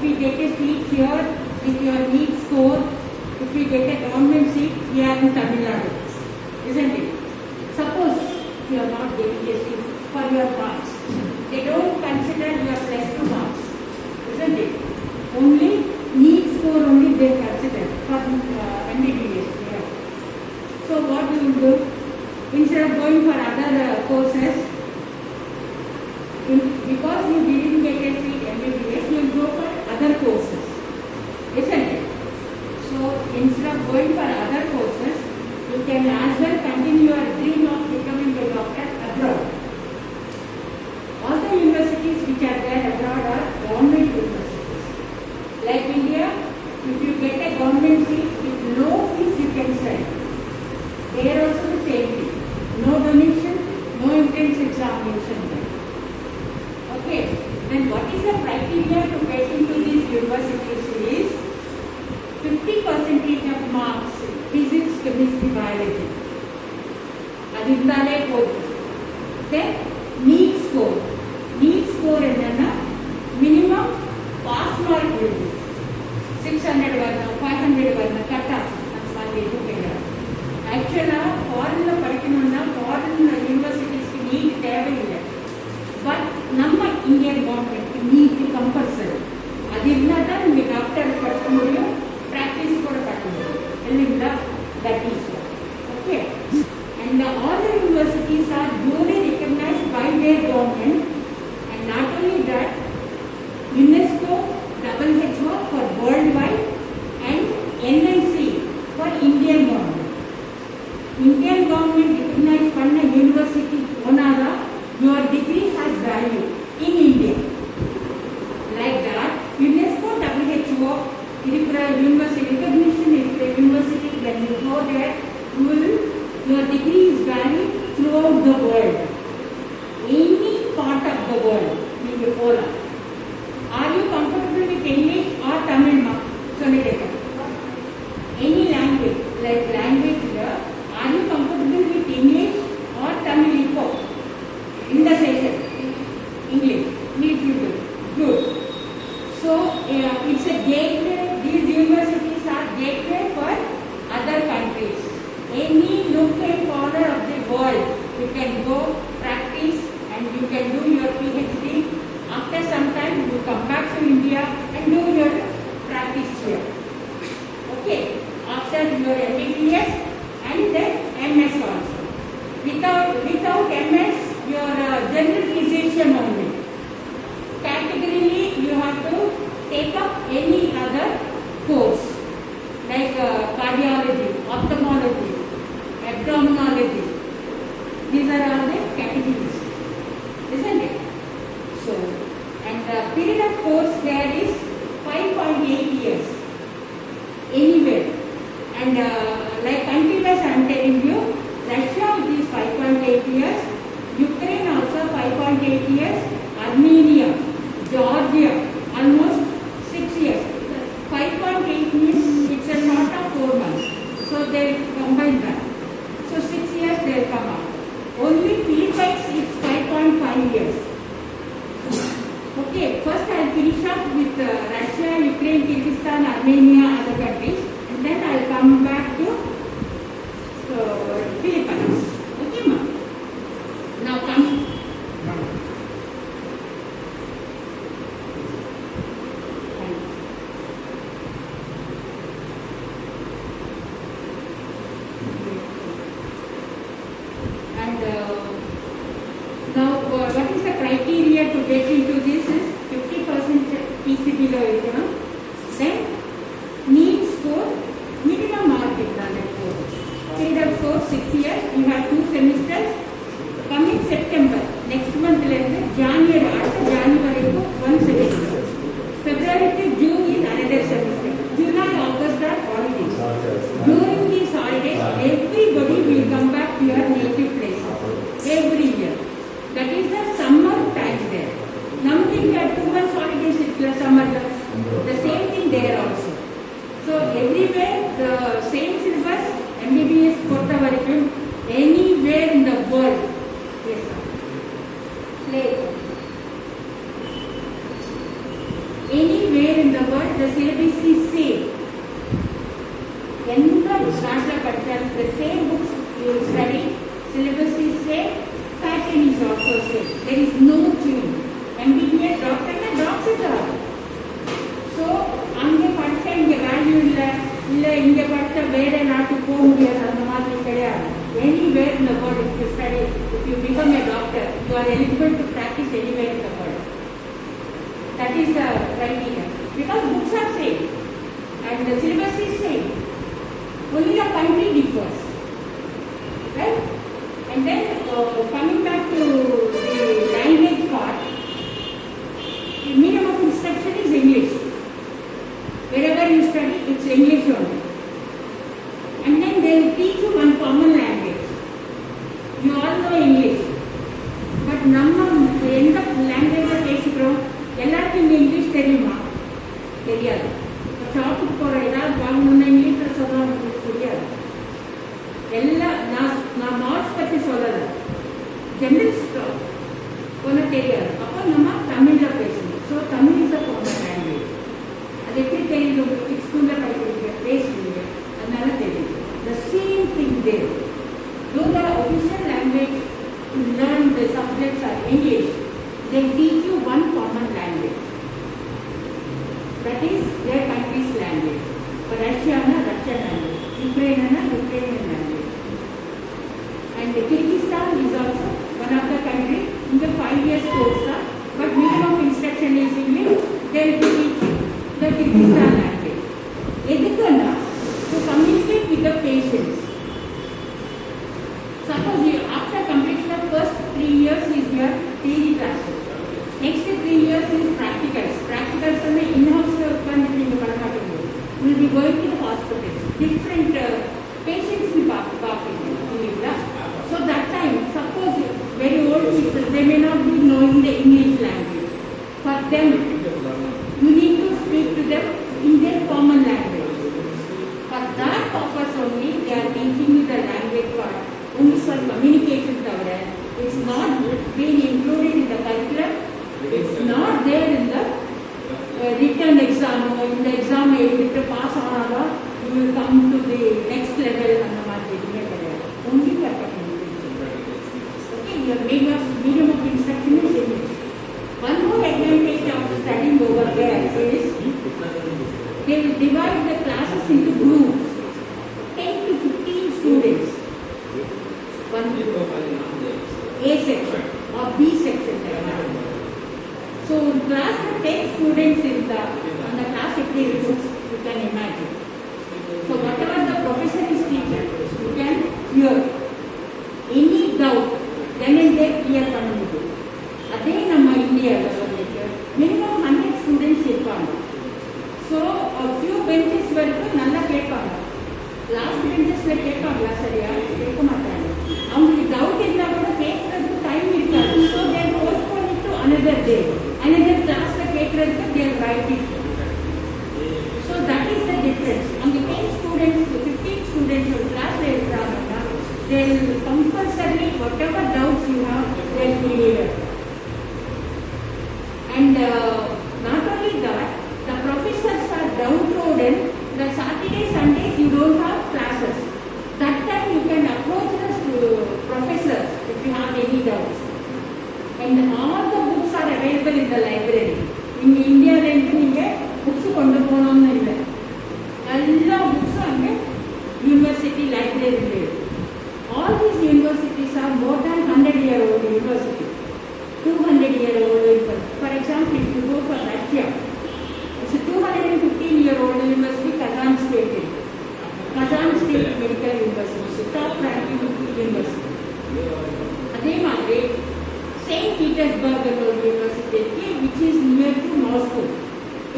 if we get a seat here, with your NEET score, if we get a government seat here in Tamil Nadu, isn't it? Suppose you are not getting a seat for your marks, they don't consider your plus 2 marks, isn't it? Only NEET score only they consider for MBBS. Yeah. So what you will do? Instead of going for other courses, because you didn't get a seat MBBS, you will go for other courses, isn't it? So instead of going for other courses, you can as well continue your dream of becoming a doctor abroad. All the universities which are there abroad are government universities. Like India, if you get a government seat with no fees, you can study. They are also the same thing. No donation, no entrance examination. Okay, then what is the criteria to get into these universities is 50% of marks physics, chemistry, biology. Adindale code. Then NEET score. NEET score enna minimum pass mark will be 600 varna, 500 varna cut off. Actually, foreign படிக்கணும்னா foreign universities க்கு NEET தேவையில்லை. But நம்ம Indian government NEET compulsory. அது இருந்தால் தான் நீங்க doctor படிக்க முடியும், பிராக்டிஸ் கூட பண்ண முடியும். இல்லைங்களா? That is what. Okay. And all the universities are duly recognized by their government, and not only that, UNESCO, WHO for worldwide, and NIC for Indian government. Indian government recognized panna university onara your degree has value in India. Like that, UNESCO, WHO, irukra university recognition is university. When you go there, your degree is valid throughout the world. Any part of the world, you go. Are you comfortable with English or Tamil? Any language, like language here. Are you comfortable with English or Tamil? In the session, English. Need you do. Good. So it's a gateway. These universities are gateway for other countries. Any nook and corner of the world, you can go practice and you can do your PhD. After some time, you come back to India and do your practice here. Okay. After your MBBS. And then MS also. Without MS, you are a general physician only. Categorically, you have to take up any other course like cardiology, ophthalmology, abdominology. These are all the categories, isn't it? So, and the period of course there is 5.8 years anywhere. And like continuous, I am telling you, Russia it is 5.8 years, Ukraine also 5.8 years, Armenia, Georgia almost 6 years. 5.8 means it's a lot of 4 months. So they combine that. So 6 years they will come out. Only Philippines it's 5.5 years. Okay, first I will finish up with Russia, Ukraine, Kyrgyzstan, Armenia, other countries. Then I will come back to Philippines. Okay, ma'am? Now come. And now what is the criteria to get into this is 50% PCB low income. Then NEET score. Minimum mark is done at course. Period of course 6 years. You have 2 semesters. Coming September, next month, January, after January, 1 semester. February to June is another semester. July, August are holidays. During these holidays, everybody will come back to your native place. Every year. That is the summer time there. Now we have 2 months holidays in the summer. The same thing there also. So everywhere the same syllabus, MBBS, Kottavarikam, anywhere in the world. Yes, sir. Play. Any Anywhere in the world, the syllabus is same. எந்த நாட்டில் படித்தாலும் the same books you study, syllabus is same, pattern is also same. There is no change. MBBS doctor na doctor தான். So அங்கே படித்தா இங்கே value இல்லை இங்கே படித்தா வேற நாட்டுக்கு போக முடியாது, அந்த மாதிரி கிடையாது. Anywhere in the world, if you study, if you become a doctor, you are eligible to practice anywhere in the world. That is the criteria. Because books are same and the syllabus is same. Only the country differs. Right? And then coming back to the language part, the medium of instruction is English. Wherever you study, it's English only. And then they will teach you one common language. You all know English. But நம்ம எந்த லாங்குவேஜில் பேசிக்கிறோம், எல்லாருக்கும் English தெரியுமா? தெரியாது. ஷாப்புக்கு போகிற ஏதாவது வாங்கணும்னா இங்கிலீஷில் சொல்ல உங்களுக்கு தெரியாது. நான் மார்க்ஸ் பற்றி சொல்லலை, ஜெனரல் ஸ்டாக் ஒன்று தெரியாது. அப்போ நம்ம தமிழில் பேசணும். So Tamil is a common language. அது எப்படி தெரியுது உங்களுக்கு? ஸ்கூலில் படிக்கிறீங்க, பேசுவீங்க, அதனால தெரியுது. The same thing there. Though the official language to learn the subjects are English, they teach you one common language. That is their country's language. For Russia, Russian language. Ukraine, Ukrainian language. And Kyrgyzstan is also one of the countries in the 5 years course. But minimum instruction is English. They will be teaching the Kyrgyzstan language. Edukana to communicate with the patients. Suppose you, after completion of first 3 years is your theory classes. Next 3 years is practicals. Practicals are in-house work. You will be going to the hospitals. Different patients will walk in. So that time, suppose very old people, they may not be knowing the English language. For them, you need to speak to them in their common language. For that purpose only, they are teaching you the language part. Only for communication cover. It's not being included in the curriculum. It's not there in the written exam. In the exam, if you pass on, you will come to the next level. Only for communication. Okay, your medium of instruction is English. One more advantage of studying over there is they will divide the classes into groups, 10 to 15 students. One A section or B section. So in class of 10 students in the class of 3 groups, you can imagine. So whatever the professor is teaching, you can hear. Any doubt, then and there clear pannudu. Adhe namma India minimum 100 students irpaanga. So a few benches varaiku nalla kekpaanga. Last benches la kekpaanga sariya kekka maatanga. Avangalukku doubt illa kuda kekkuradhukku time irukadu. So they postpone it to another day. Another class la kekkuradhukku they write it. So that is the difference. On the 10 students, 15 students of class la irukkranga, they will compulsorily whatever doubts you have, they will be clear. And not only that, the professors are downtrodden. The Saturday, Sundays you don't have classes. That time you can approach us to professors if you have any doubts. And all the books are available in the library. In India, books kondu ponom illa. Alla books ange university library. All these universities are more than 100-year-old university. 200-year-old university. For example, if you go for Russia, it's a 215-year-old university, Kazan State. Kazan State Medical University, top ranking university. Adhe madre, St. Petersburg University, which is near to Moscow.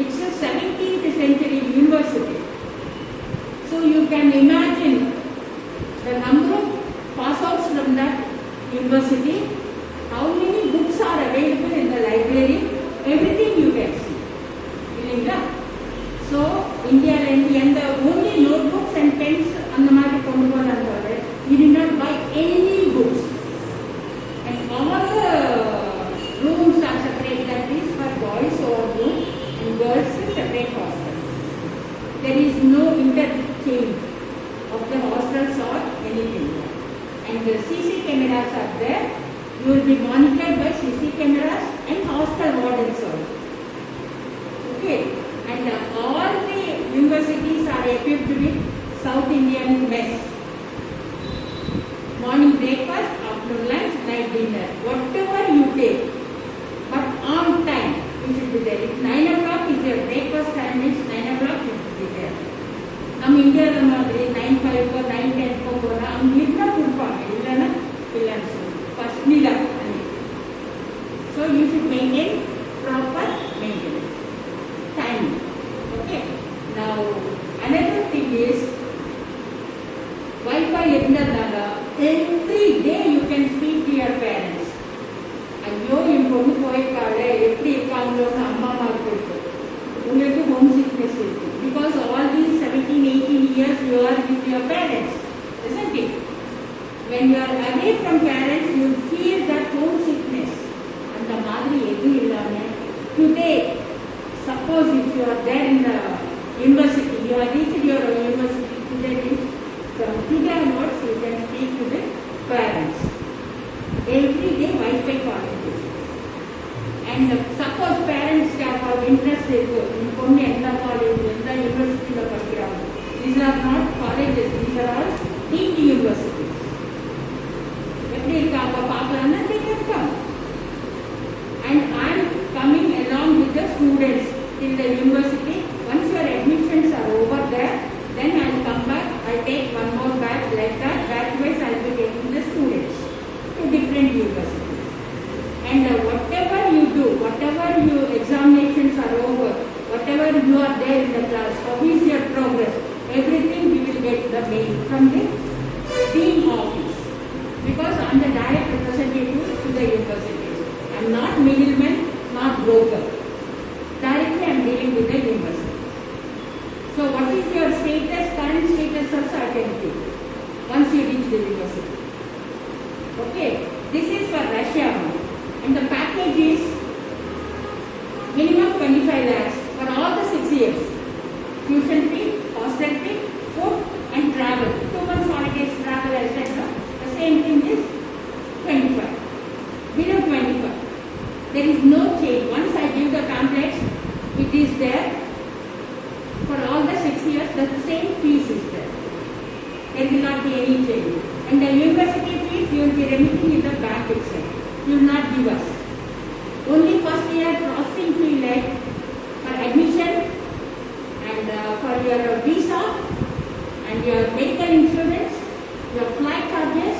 It's a 17th century university. So you can imagine the number of pass-outs from that university, how many books are available in the library, everything you can see. So India and the only notebooks and pens and the you did not buy any books. And all the rooms are separate, that is for boys or room, and girls separate hostels. There is no interchange of the hostels or anything. And the CC cameras are there. You will be monitored by CC cameras and hostel wardens also. Okay. And all the universities are equipped with South Indian mess. Morning breakfast, afternoon lunch, night dinner. Whatever you take, but on time you should be there. If 9 o'clock is your breakfast time, means 9 o'clock you should be there. நம்ம இந்தியாவில மாதிரி 9:05 9:10 போனா அவங்க இருந்தா கொடுப்பாங்க, இல்லைன்னா இல்லைன்னு சொல்லுவாங்க. First மீலா. So you should maintain proper maintenance. Time. Okay. Now another thing is Wi-Fi இருந்ததுனால every day you can speak to your parents. ஐயோ என் பொண்ணு போயிருக்காள எப்படி இருக்காங்களோன்னு அம்மா அம்மாவுக்கு இருக்கு, உங்களுக்கு ஹோம் சிக்னஸ் இருக்கு. Because all these 17-18 years you are with your parents, isn't it? When you are away from parents, you feel that homesickness. And the madri edu illame today, suppose if you are there in the university, you are reached your university today, from today onwards you can speak to the parents. Every day Wi-Fi contributions. And suppose parents have interest in பொண்ணு எந்த college எந்த யூனிவர்சிட்டியில் படிக்கிறாங்க. These are not colleges, these are all deemed universities. எப்படி இருக்காங்க பார்க்கலாம்னா they can come. And I am coming along with the students in the university. Once your admissions are over there, then I will come back. I take one more batch like that. Batch-wise I will be taking the students to different universities. And whatever you do, whatever your examinations are over, whatever you are there in the class, how is your progress, everything we will get the mail from the dean office. Because I am the direct representative to the universities. I am not middleman, not broker. Directly I am dealing with the university. So what is your status, current status of certainty once you reach the university? Okay, this is for Russia. And the package is minimum 25 lakhs for all the 6 years. Tuition fee, hostel fee, food and travel. 2 months holidays, travel, etc. The same thing is 25. Below 25. There is no change. Once I give the pamphlets, it is there. For all the 6 years, the same fees is there. There will not be any change. And the university fees you will be remitting in the bank itself. You will not give us. Only first year processing fee like for admission and for your visa and your medical insurance, your flight charges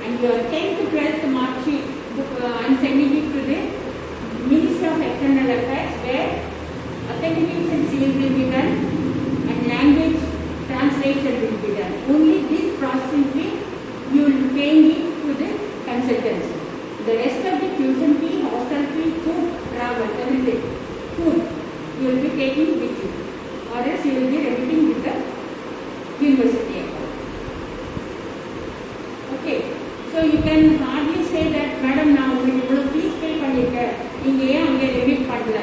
and your 10th to 12th mark sheet book. I am sending it to the Ministry of External Affairs where authentication seal will be done and language translation will be done. Only this processing fee you will be paying it to the consultancy. The rest of the tuition fee, hostel fee, food, travel, everything, food, you will be taking with you, or else you will be remitting with the university account. Okay, so you can hardly say that, Madam, now we will fees pay பண்ணிருக்க, நீங்க ஏன் அங்கே remit பண்ணல?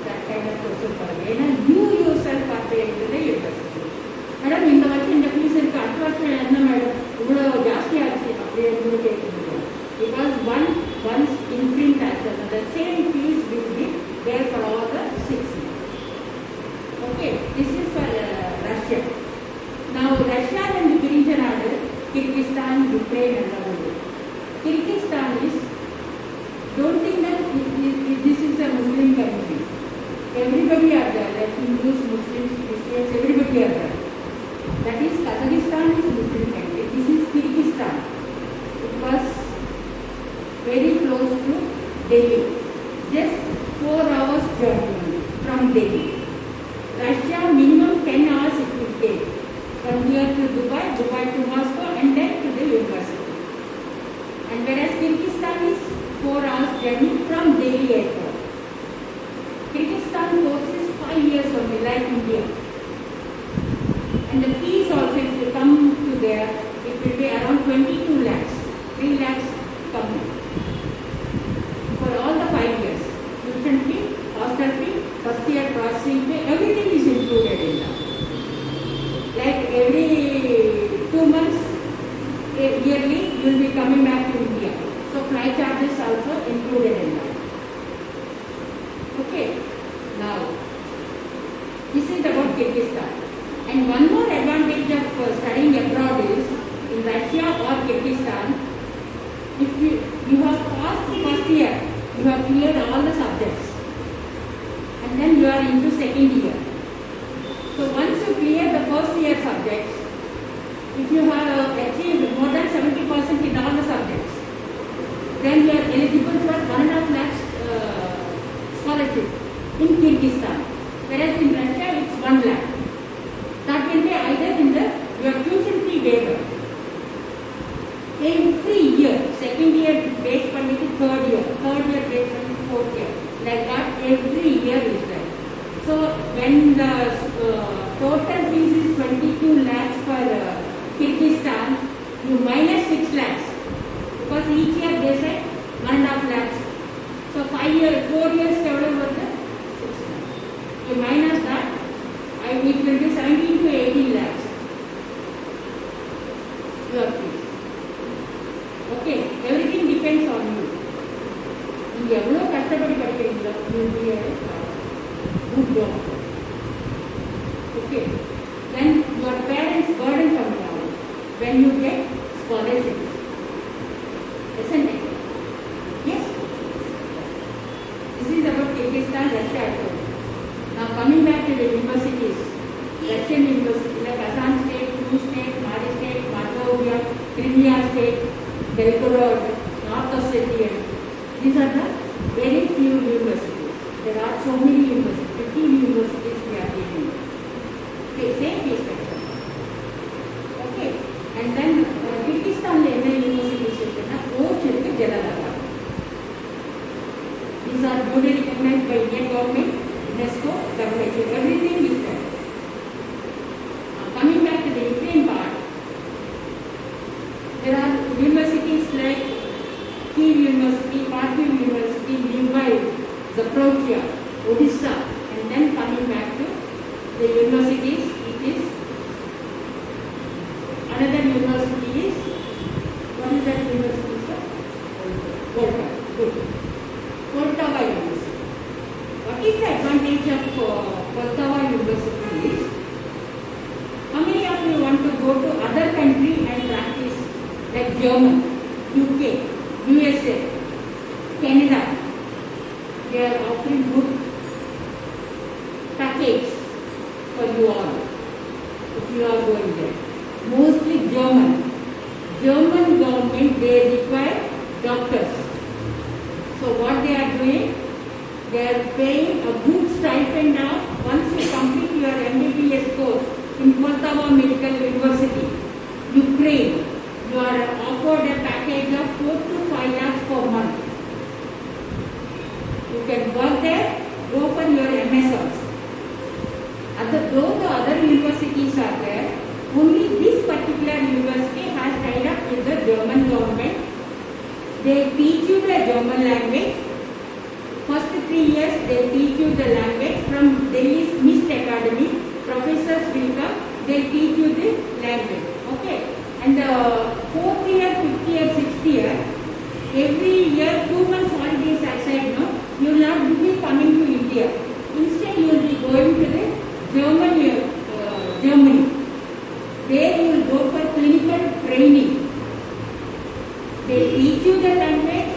That kind of question பண்ணுங்க. ஏன்னா you yourself are paying to the university. Madam, இந்த வருஷம் இந்த fees இருக்கு, அடுத்த வருஷம் என்ன மேடம் இவ்வளவு ஜாஸ்தியாச்சு அப்படி என்று கேட்க முடியாது. Because once imprint as the same fees will be there for all the 6 years. Okay, this is for Russia. Now Russia and Kyrgyzstan, Kyrgyzstan, Ukraine and all. Kyrgyzstan is, don't think that this is a Muslim country. Everybody are there, like Hindus, Muslims, Christians, everybody are there. That is Kazakhstan is Muslim country. This is Kyrgyzstan. It was very close to Delhi, just 4 hours journey from Delhi. Russia minimum 10 hours it will take from here to Dubai, Dubai to Moscow and then to the university. And whereas Kyrgyzstan is 4 hours journey from Delhi airport. Kyrgyzstan course is 5 years only like India. And the fees also if you come to there, it will be around 22 lakhs, 3 lakhs per month. For all the 5 years, tuition fee, hostel fee, first year processing fee, everything charges also included in that. Okay. Now, this is about Kyrgyzstan. And one more advantage of studying abroad is in Russia or Kyrgyzstan, if you have passed the first year, you have cleared all the subjects, and then you are into second year. So once you clear the first year subjects, if you have achieved more than 70% in all the subjects, then you are eligible for 1.5 lakhs scholarship in Kyrgyzstan. Whereas in Russia it's 1 lakh. That will be either in your tuition fee waiver. Every year, second year based on third year based on fourth year. Like that every year is there. So when the total fees is 22 lakhs for Kyrgyzstan, you minus 6 lakhs. Because each year they say 1.5 lakhs. So 4 years total was 6 lakhs. You minus that, it will be 17 to 18 lakhs. Your fees. Okay, everything depends on you. You have no customary criteria, you will be a good doctor. Okay, then your parents' burden comes down when you get scholarships. Isn't it? Yes? This is about Kyrgyzstan, Russia. Now coming back to the universities, Russian universities like Kazan State, Kyiv State, Mari State, Mordovia, Crimea State, Belgorod, North Ossetia. These are the very few universities. There are so many universities, 15 universities we are dealing with. Okay, same fee structure. Okay, and then Kyrgyzstan universities is Jalalabad. These are duly recognized by Indian government, UNESCO, WHO. Everything is there. Coming back to the Ukraine part, there are universities like Kyiv University, Kharkiv University, Lviv, Zaporizhzhia, Odisha, and then coming back to the universities, it is another university is, what is that university, sir? Poltava. Good. Poltava University. What is the advantage of Poltava University is, how many of you want to go to other country and practice like Germany, UK, USA, Canada? They are offering good package for you all if you are going there. Mostly German. German government, they require doctors. So what they are doing, they are paying a good stipend now. Once you complete your MBBS course in Poltava Medical University, Ukraine, you are offered a package of 4 to 5 lakhs per month. You can work there, go for your MS also. Though the other universities are there, only this particular university has tied up with the German government. They teach you the German language. First 3 years they teach you the language from Delhi's MIST Academy. Professors will come, they teach you the language. Okay. And the 4th year, 5th year, 6th year, every year 2 months holidays aside, no, you will not be coming to India. Instead, you will be going to the Germany. There you will go for clinical training. They teach you the language,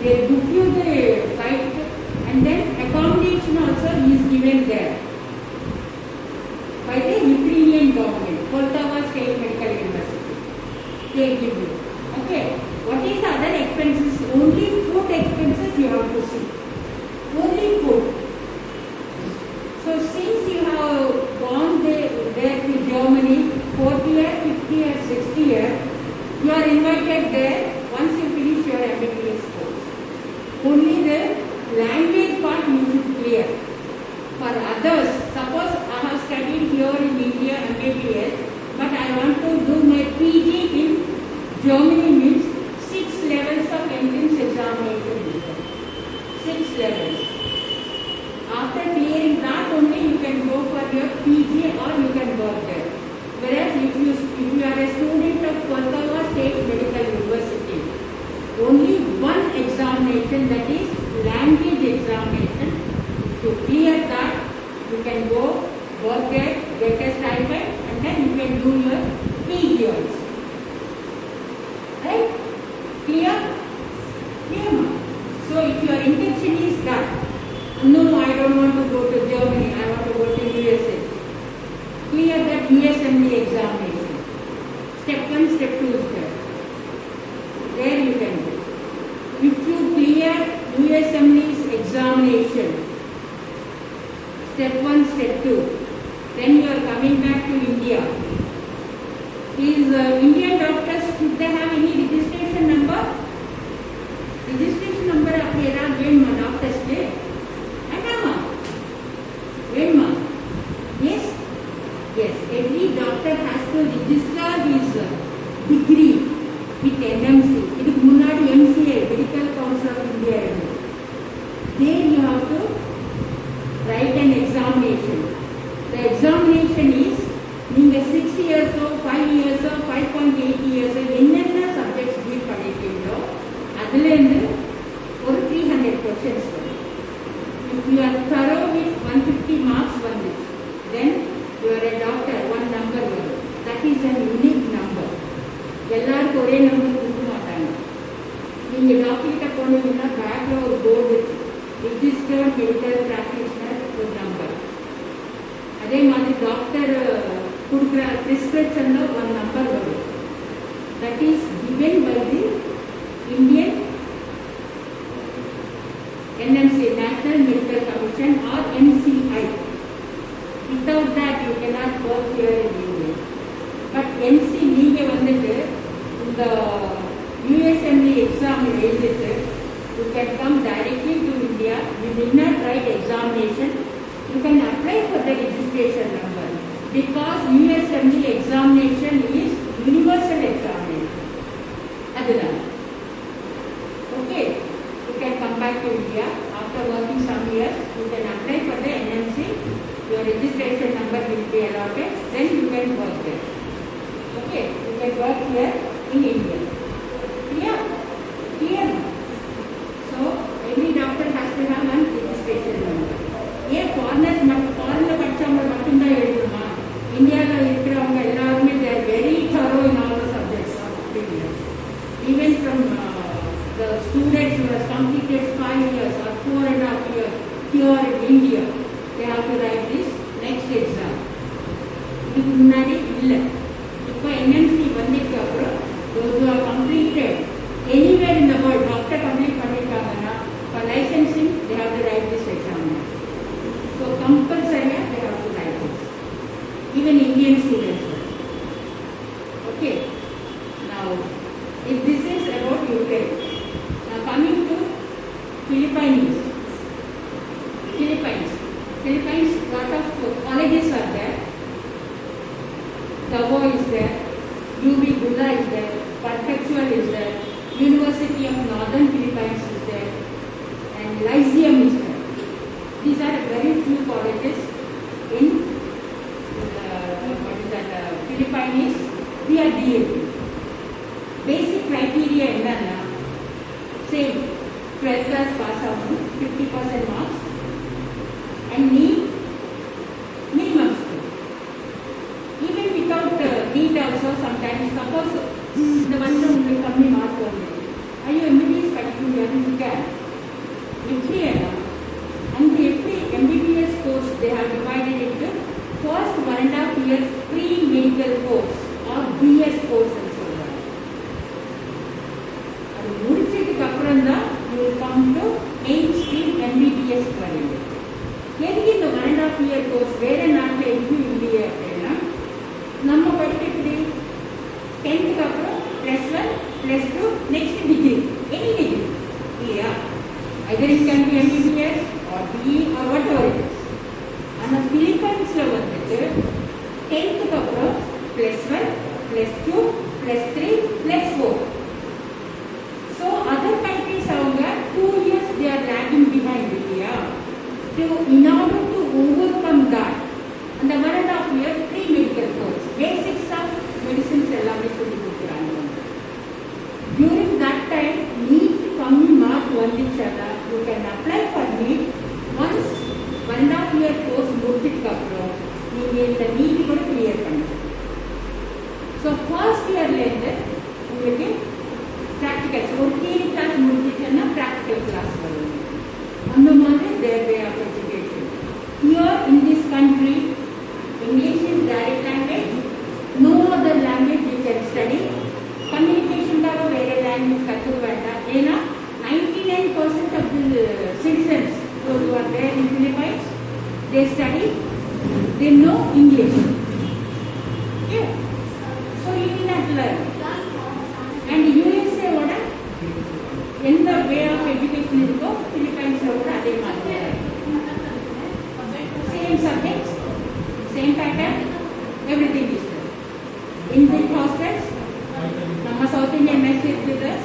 they book you the flight, and then accommodation also is given there by the Ukrainian government, Poltava State Medical University. They give you. Okay. What is the other expenses? Only food expenses you have to see. Only food. So since you have gone there to Germany, 4th year, 5th year, 6th year, you are invited there once you finish your MBBS course. Only the language part you should clear. For others, suppose I have studied here in India MBBS, but I want to do my PG in Germany, means 6 levels of entrance examination. 6 levels. After clearing that only you can go for your PG or you can work there. Whereas if you are a student of Poltava State Medical University, only one examination, that is language examination. If you clear that, you can go work there, get a stipend, and then you can do your PG also. Right? Clear? Clear, ma? So if your intention is that, no, I don't want to go to Germany, I want to go to USA. Clear that USMLE examination. Step 1, step 2 is there. There you can do. If you clear USMLE's examination, step 1, step 2, then you are coming back to India. Is Indian doctors, should they have any registration number? Registration number appear when doctors stay. Yes? Yes. Every doctor has to register his degree with NMC. It is Munadi MCA, Medical Council of India. There you have to write an examination. The examination is, நீங்க 6 years or 5 years or 5.8 years என்னென்ன subjects deal பண்ணிருக்கீங்களோ அதுல இருந்து ஒரு 300 questions வரும். If you are thorough with 150 marks வந்துச்சு, then you are a doctor, one number வரும். That is an unique number. எல்லாருக்கும் ஒரே நம்பர் கொடுக்க மாட்டாங்க. நீங்க டாக்டர் கிட்ட போனீங்கன்னா பேக்ல ஒரு போர்டு இருக்கு, ரிஜிஸ்டர்ட் மெடிக்கல் பிராக்டிஷனர் ஒரு நம்பர். அதே மாதிரி டாக்டர் கொடுக்குற பிரிஸ்கிரிப்ஷன்ல ஒரு நம்பர் வரும். That is given by the Indian NMC, National Medical Commission, or NCI. Without that you cannot work here in India. But NC நீங்க வந்துட்டு இந்த USMLE exam எழுதிட்டு you can come directly to India. You did not write examination. You can apply for the registration number because USMLE examination is universal examination. அதுதான். Okay. You can come back to India after working some years. You can apply for the NMC. Your registration number will be allotted. Then you can work there. Okay, you can work here in India. Clear? Clear? So every doctor has to have one registration number. ஏன் foreigners foreign படிச்சவங்க மட்டும்தான் எழுதணுமா? இந்தியாவில் இருக்கிறவங்க எல்லாருமே they are very thorough in all the subjects of opinions. Even from the students who have completed 5 years or 4.5 years here in India, they have to write this next exam. இதுக்கு முன்னாடி இல்லை. இப்போ NMC வந்ததுக்கு அப்புறம் those who have completed anywhere in the world, doctor complete பண்ணிருக்காங்கன்னா for licensing they have to write this exam. So compulsory they have to write this. Even Indian students. Okay. Now, if this is about Ukraine, now coming to Philippines. Philippines, lot of colleges are there. Davao is there. UB Buddha is there. Perpetual is there. University of Northern Philippines is there. And Lyceum is there. These are very few colleges in Philippines. We are DAP. Basic criteria என்னன்னா same 12th class pass out 50% marks and need minimum score. Even without need also sometimes suppose இந்த வந்து உங்களுக்கு கம்மி mark வருது, ஐயோ MBBS படிக்கணும் இருக்க எப்படி அங்கே எப்படி MBBS course they have divided into first 1.5 years pre-medical course or BS course ன்னு சொல்றாங்க. அது முடிச்சதுக்கு அப்புறம் தான் you will come to mainstream MBBS வரீங்க. எதுக்கு இந்த 1.5 year course வேற நாட்டில் எதுவும் இல்லையே அப்படின்னா, நம்ம படிக்கிறது 10th அப்புறம் +1 +2 next degree, any degree இல்லையா? either it can be MBBS or BE or whatever it is. ஆனா பிலிப்பைன்ஸ்ல வந்துட்டு 10th அப்புறம் +1 +2 +3 +4. So other countries அவங்க 2 years they are lagging behind இல்லையா? So in order to overcome that, அந்த 1.5 year pre-medical course, basics of medicines எல்லாமே சொல்லி கொடுக்குறாங்க. During that time NEET கம்மி மார்க் வந்துச்சுன்னா you can apply for NEET once 1.5 year course முடிச்சதுக்கு அப்புறம் நீங்க இந்த நீட் கூட கிளியர் பண்ணலாம். ஸோ ஃபர்ஸ்ட் இயர்லேருந்து உங்களுக்கு ப்ராக்டிகல்ஸ் ஒரு தியரி கிளாஸ் முடிச்சிச்சுன்னா ப்ராக்டிக்கல் கிளாஸ் வரும். அந்த மாதிரி their way of education. Here in this country English is direct language. No other language you can study. Communication का वो वेरे language कत्तू बैठा है ना. 99% of the citizens who are there in Philippines, they study, they know English. Yeah. So you need not learn. And USA what? In the way of education is go Philippines what? Adhe मात्र. Same subjects. Same pattern, everything is there. In the hostels, Nama South Indian mess is with us.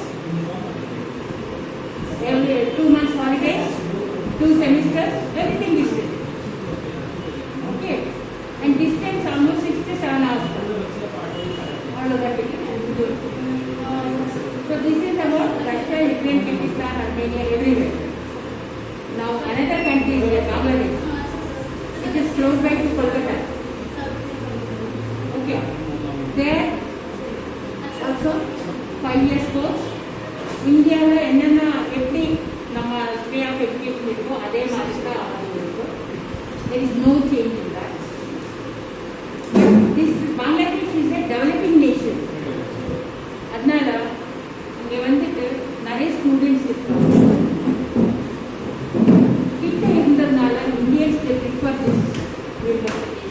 Every 2 months holidays, 2 semesters, everything is there. Okay, and distance almost 6 to 7 hours. All over the So this is about Russia, Ukraine, Pakistan, Armenia, everywhere. Now another country is Bangladesh. It is close by to Kolkata. Okay. There also 5 years course. India la enna eppadi nama way of education irukko adhe maari da irukko. There is no change in that. This Bangladesh is a developing nation. Adnala inge vandittu nare students irukku. Indians they prefer this university.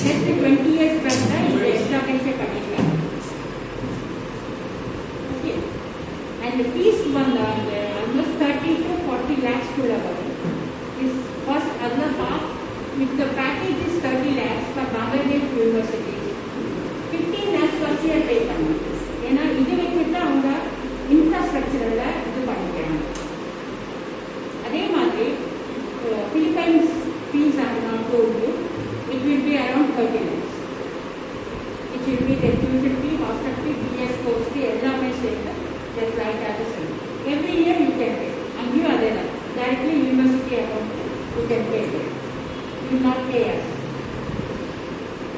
Just 20 years back, they established a particular. Okay. And the fees one almost 30 to 40 lakhs to the body. This first other half, if the package is 30 lakhs for Bangladesh universities, 15 lakhs per year pay பண்ணணும். ஏன்னா இது வச்சுட்டு அவங்க இன்ஃப்ராஸ்ட்ரக்சரில் இது பண்ணிக்கிறாங்க. அதே மாதிரி Philippines fees I have not told you, it will be around 30 lakhs. It will be the tuition fee, hostel fee, BS course fee, எல்லாமே சேர்த்து just like as a same. Every year you can pay. And you are there. Directly university account you can pay there. You will not pay us.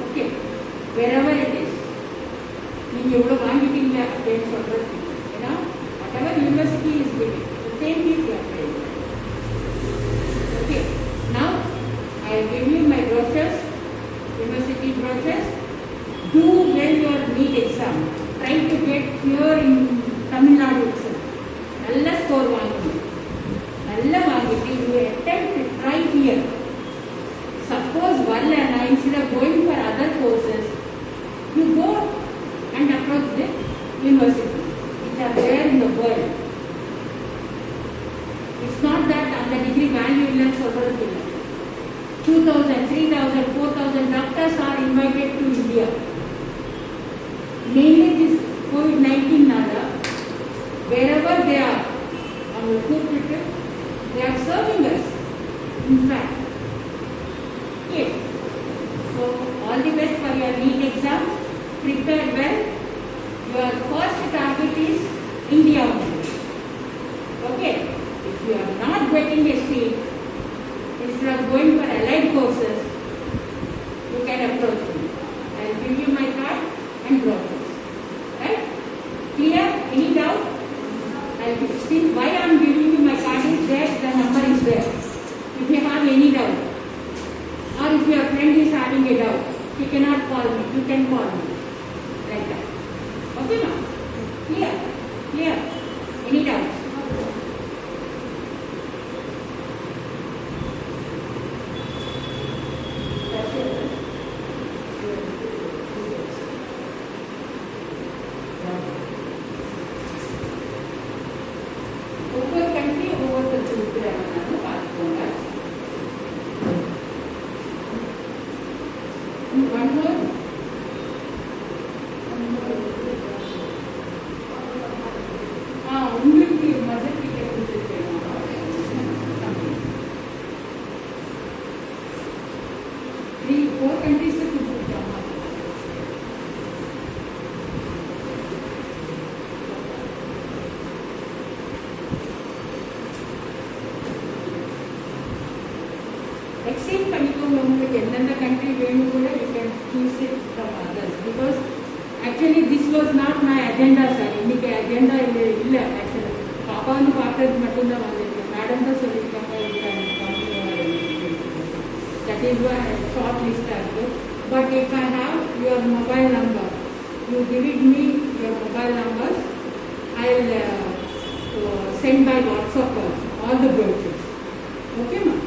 Okay. Wherever it is. நீங்க எவ்வளவு வாங்கிட்டீங்க அப்படின்னு சொல்றது. You know, whatever university is giving, the same fees you are paying. Okay, now I will give you my brochures, university brochures. Do well your NEET exam. Try to get here in Tamil Nadu itself. Nalla score vaangu. Nalla vaangittu you attempt to try here. Suppose varlana instead of going for other courses, you go and approach the university which are there in the world. It's not that அந்த degree value இல்லைன்னு சொல்றது இல்லை. 2,000, 3,000, 4,000 doctors are invited to India. Mainly this COVID-19 nada, wherever they are, they are serving us. In fact, yes. So all the best for your NEET exam. Prepare well. Your first target is India only. Okay. If you are not getting a seat, instead of going for allied courses, you can approach me. I will give you my card and brochures. Right? Clear? Any doubt? I will see why I am giving you my card is there, the number is there. If you have any doubt, or if your friend is having a doubt, he cannot call me, you can call me. Like that. Okay, ma'am? Clear? Clear? Any doubts? Exchange பண்ணிக்கோங்க. உங்களுக்கு எந்தெந்த country வேணும் கூட you can choose it from others. Because actually this was not my agenda sir. இன்னைக்கு agenda இல்லை. Actually பாப்பா வந்து பார்க்கறது மட்டும்தான் வந்திருக்கேன். மேடம் தான் சொல்லியிருக்காங்க that is why short list I do. But if I have your mobile number, you give it me your mobile numbers, I'll send by WhatsApp all the brochures. Okay, ma'am?